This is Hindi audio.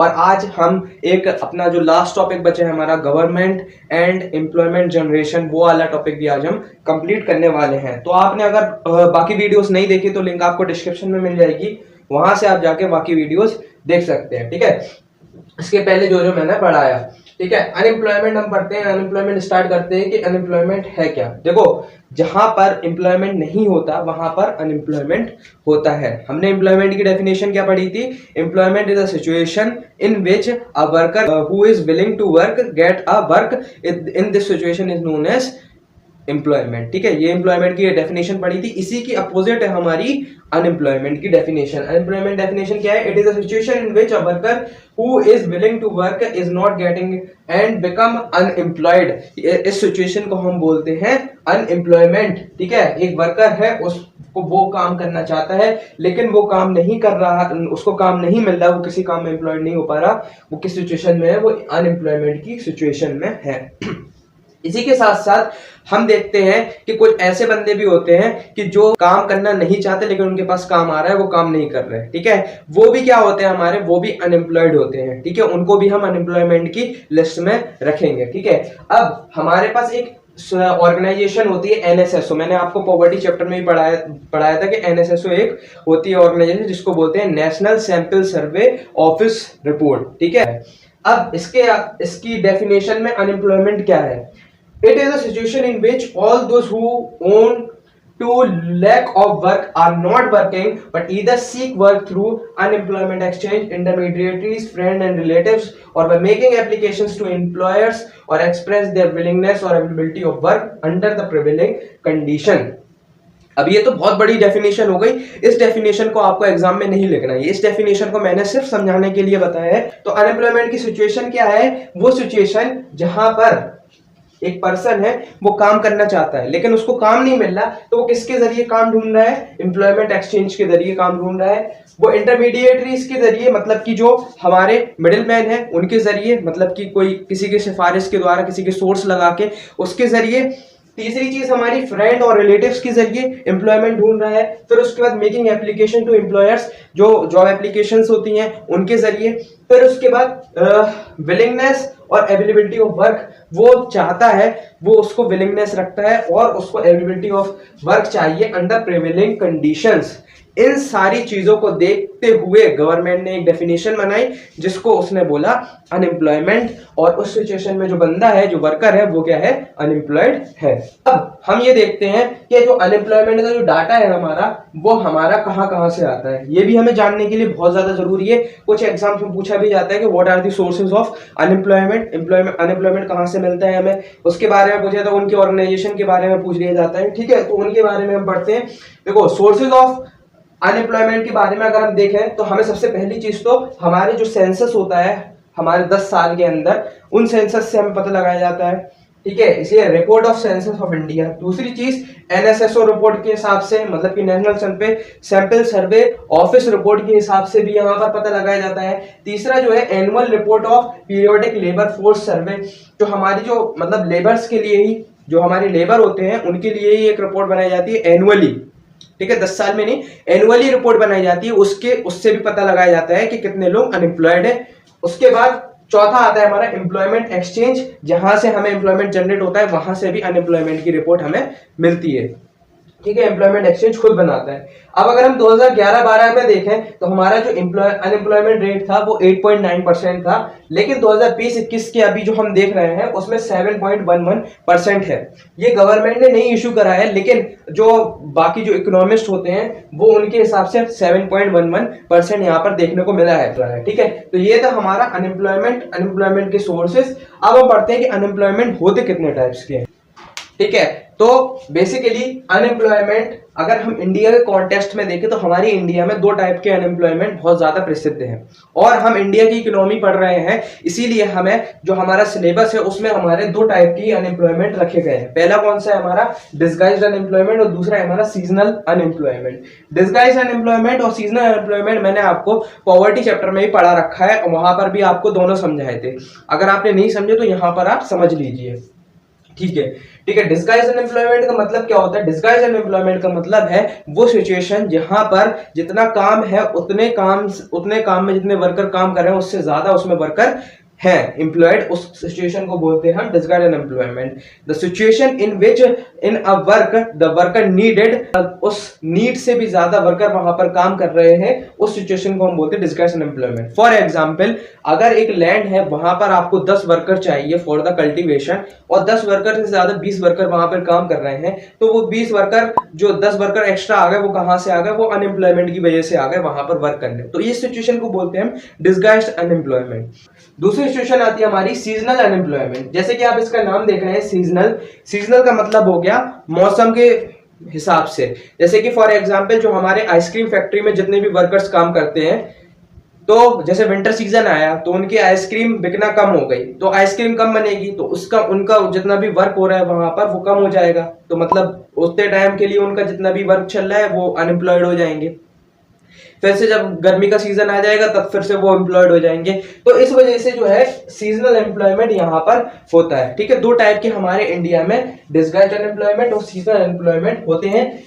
और आज हम एक अपना जो लास्ट टॉपिक बचा है हमारा गवर्नमेंट एंड एम्प्लॉयमेंट जनरेशन, वो वाला टॉपिक भी आज हम कंप्लीट करने वाले हैं। तो आपने अगर बाकी वीडियोस नहीं देखी तो लिंक आपको डिस्क्रिप्शन में मिल जाएगी, वहां से आप जाके बाकी वीडियोस देख सकते हैं। ठीक है, इसके पहले जो जो मैंने पढ़ाया, ठीक है। अनएम्प्लॉयमेंट हम पढ़ते हैं, अनएम्प्लॉयमेंट स्टार्ट करते हैं कि अनएम्प्लॉयमेंट है क्या। देखो, जहां पर एम्प्लॉयमेंट नहीं होता वहां पर अनएम्प्लॉयमेंट होता है। हमने एम्प्लॉयमेंट की डेफिनेशन क्या पढ़ी थी? Employment is a situation in which a worker who is willing to work get a work, in this situation is known as employment. ठीक है, ये एम्प्लॉयमेंट की डेफिनेशन पढ़ी थी। इसी की अपोजिट है हमारी अनएम्प्लॉयमेंट की डेफिनेशन। अनएम्प्लॉयमेंट डेफिनेशन क्या है? It is a situation in which a worker who is willing to work is not getting and become unemployed. इस सिचुएशन को हम बोलते हैं अनएम्प्लॉयमेंट। ठीक है, एक वर्कर है, उसको वो काम करना चाहता है लेकिन वो काम नहीं कर रहा, उसको काम नहीं मिल रहा, वो किसी काम में एम्प्लॉयड नहीं हो पा रहा। वो किस सिचुएशन में है? वो अनएम्प्लॉयमेंट की सिचुएशन में है। इसी के साथ साथ हम देखते हैं कि कुछ ऐसे बंदे भी होते हैं कि जो काम करना नहीं चाहते लेकिन उनके पास काम आ रहा है, वो काम नहीं कर रहे हैं। ठीक है, वो भी क्या होते हैं हमारे? वो भी अनएम्प्लॉयड होते हैं। ठीक है, उनको भी हम अनएम्प्लॉयमेंट की लिस्ट में रखेंगे। ठीक है, अब हमारे पास एक ऑर्गेनाइजेशन होती है एनएसएसओ। मैंने आपको पॉवर्टी चैप्टर में भी पढ़ाया था कि एनएसएसओ एक होती है ऑर्गेनाइजेशन जिसको बोलते हैं national sample survey office report. ठीक है, अब इसकी डेफिनेशन में अनएम्प्लॉयमेंट क्या है? It is a situation in which all those who own to lack of work are not working but either seek work through unemployment exchange, intermediaries, friends and relatives, or by making applications to employers or express their willingness or availability of work under the prevailing condition। अब ये तो बहुत बड़ी डेफिनेशन हो गई। इस डेफिनेशन को आपको एग्जाम में नहीं लिखना है, इस डेफिनेशन को मैंने सिर्फ समझाने के लिए बताया है। तो अनएम्प्लॉयमेंट की सिचुएशन क्या है? वो सिचुएशन जहां पर एक पर्सन है, वो काम करना चाहता है लेकिन उसको काम नहीं मिल रहा, तो वो किसके जरिए काम ढूंढ रहा है? एम्प्लॉयमेंट एक्सचेंज के जरिए काम ढूंढ रहा है। वो इंटरमीडिएटरीज के जरिए, मतलब कि जो हमारे मिडिल मैन है उनके जरिए, मतलब कि कोई किसी के सिफारिश के द्वारा, किसी के सोर्स लगा के उसके जरिए। तीसरी चीज हमारी फ्रेंड और रिलेटिव्स के जरिए एम्प्लॉयमेंट ढूंढ रहा है। फिर उसके बाद मेकिंग एप्लीकेशन टू एम्प्लॉयर्स, जो जॉब एप्लीकेशंस होती हैं उनके जरिए। फिर उसके बाद विलिंगनेस और अवेलेबिलिटी ऑफ वर्क, वो चाहता है, वो उसको विलिंगनेस रखता है और उसको अवेलेबिलिटी ऑफ वर्क चाहिए अंडर प्रिवेलिंग कंडीशंस। इन सारी चीजों को देखते हुए गवर्नमेंट ने एक डेफिनेशन बनाई जिसको उसने बोला अनएम्प्लॉयमेंट। और उस सिचुएशन में जो बंदा है, जो वर्कर है, वो क्या है? अनएम्प्लॉयड है। अब हम ये देखते हैं कि जो अनएम्प्लॉयमेंट का जो डाटा है हमारा, वो हमारा कहां कहां से आता है, ये भी हमें जानने के लिए बहुत ज्यादा जरूरी है। कुछ एग्जाम्स में पूछा भी जाता है कि what are the sources of unemployment, unemployment कहां से मिलता है हमें, उसके बारे में पूछा, तो उनके ऑर्गेनाइजेशन के बारे में पूछ लिया जाता है। ठीक है, तो उनके बारे में हम पढ़ते हैं। देखो, सोर्सेज ऑफ अनएम्प्लॉयमेंट के बारे में अगर हम देखें तो हमें सबसे पहली चीज तो हमारे जो सेंसस होता है हमारे 10 साल के अंदर, उन सेंसस से हमें पता लगाया जाता है। ठीक है, इसलिए report of census of India. दूसरी चीज एनएसएसओ रिपोर्ट के हिसाब से, मतलब कि national sample survey office report के हिसाब से भी यहाँ पर पता लगाया जाता है। तीसरा जो है annual report of periodic labour force survey, जो हमारी जो मतलब लेबर्स के लिए ही, जो हमारे लेबर होते हैं उनके लिए ही एक रिपोर्ट बनाई जाती है एनुअली। ठीक है, 10 साल में नहीं, एनुअली रिपोर्ट बनाई जाती है, उससे भी पता लगाया जाता है कि कितने लोग अनएम्प्लॉयड है। उसके बाद चौथा आता है हमारा एम्प्लॉयमेंट एक्सचेंज, जहां से हमें एम्प्लॉयमेंट जनरेट होता है, वहां से भी अनएम्प्लॉयमेंट की रिपोर्ट हमें मिलती है। ठीक है, एम्प्लॉयमेंट एक्सचेंज खुद बनाता है। अब अगर हम 2011-12 में देखें तो हमारा जो अनएम्प्लॉयमेंट रेट था वो 8.9% था, लेकिन 2020-21 के अभी जो हम देख रहे हैं उसमें 7.11% है। ये गवर्नमेंट ने नहीं इशू करा है, लेकिन जो बाकी जो इकोनॉमिस्ट होते हैं वो उनके हिसाब से 7.11% यहाँ पर देखने को मिला है। ठीक है, तो ये था हमारा अनएम्प्लॉयमेंट के सोर्सेस। अब हम पढ़ते हैं कि अनएम्प्लॉयमेंट होते कितने टाइप्स के हैं। ठीक है, तो बेसिकली अनएम्प्लॉयमेंट अगर हम इंडिया के कॉन्टेक्स्ट में देखें तो हमारी इंडिया में 2 टाइप के अनएम्प्लॉयमेंट बहुत ज्यादा प्रसिद्ध हैं। और हम इंडिया की इकोनॉमी पढ़ रहे हैं, इसीलिए हमें जो हमारा सिलेबस है उसमें हमारे 2 टाइप की अनएम्प्लॉयमेंट रखे गए हैं। पहला कौन सा है हमारा? डिस्गाइज्ड अनएम्प्लॉयमेंट, और दूसरा है हमारा सीजनल अनएम्प्लॉयमेंट। डिस्गाइज्ड अनएम्प्लॉयमेंट और सीजनल अनएम्प्लॉयमेंट मैंने आपको पॉवर्टी चैप्टर में ही पढ़ा रखा है, और वहां पर भी आपको दोनों समझाए थे। अगर आपने नहीं समझे तो यहां पर आप समझ लीजिए। ठीक है, ठीक है। डिस्गाइज अनएम्प्लॉयमेंट का मतलब क्या होता है? डिस्गाइज अनएम्प्लॉयमेंट का मतलब है वो सिचुएशन जहां पर जितना काम है उतने काम में जितने वर्कर काम कर रहे हैं उससे ज्यादा उसमें वर्कर है एम्प्लॉयड, उस सिचुएशन को बोलते हैं हम disguise unemployment. The situation in which in a work the worker needed, उस नीड से भी ज्यादा वर्कर वहां पर काम कर रहे हैं, उस सिचुएशन को हम बोलते हैं डिस्गाइज अनएम्प्लॉयमेंट। फॉर एग्जांपल, अगर एक लैंड है वहां पर आपको 10 वर्कर चाहिए फॉर द कल्टीवेशन और 10 वर्कर से ज्यादा 20 वर्कर वहां पर काम कर रहे हैं, तो वो 20 वर्कर जो 10 वर्कर एक्स्ट्रा आ गए वो कहां से आ गए? वो अनएम्प्लॉयमेंट की वजह से आ गए वहां पर वर्क करने। तो इस सिचुएशन को बोलते हैं हम डिस्गाइज्ड अनएम्प्लॉयमेंट। दूसरी सिचुएशन आती है हमारी सीजनल अनएम्प्लॉयमेंट। जैसे कि आप इसका नाम देख रहे हैं सीजनल, सीजनल का मतलब हो गया मौसम के हिसाब से। जैसे कि फॉर एग्जांपल जो हमारे आइसक्रीम फैक्ट्री में जितने भी वर्कर्स काम करते हैं, तो जैसे विंटर सीजन आया तो उनकी आइसक्रीम बिकना कम हो गई, तो आइसक्रीम कम बनेगी तो उसका उनका जितना भी वर्क हो रहा है वहां पर वो कम हो जाएगा, तो मतलब उतने टाइम के लिए उनका जितना भी वर्क चल रहा है वो अनएम्प्लॉयड हो जाएंगे। फिर से जब गर्मी का सीजन आ जाएगा तब फिर से वो एम्प्लॉयड हो जाएंगे। तो इस वजह से जो है सीजनल एम्प्लॉयमेंट यहाँ पर होता है। ठीक है, दो टाइप के हमारे इंडिया में डिस्गाइज्ड अनएम्प्लॉयमेंट और सीजनल एम्प्लॉयमेंट होते हैं।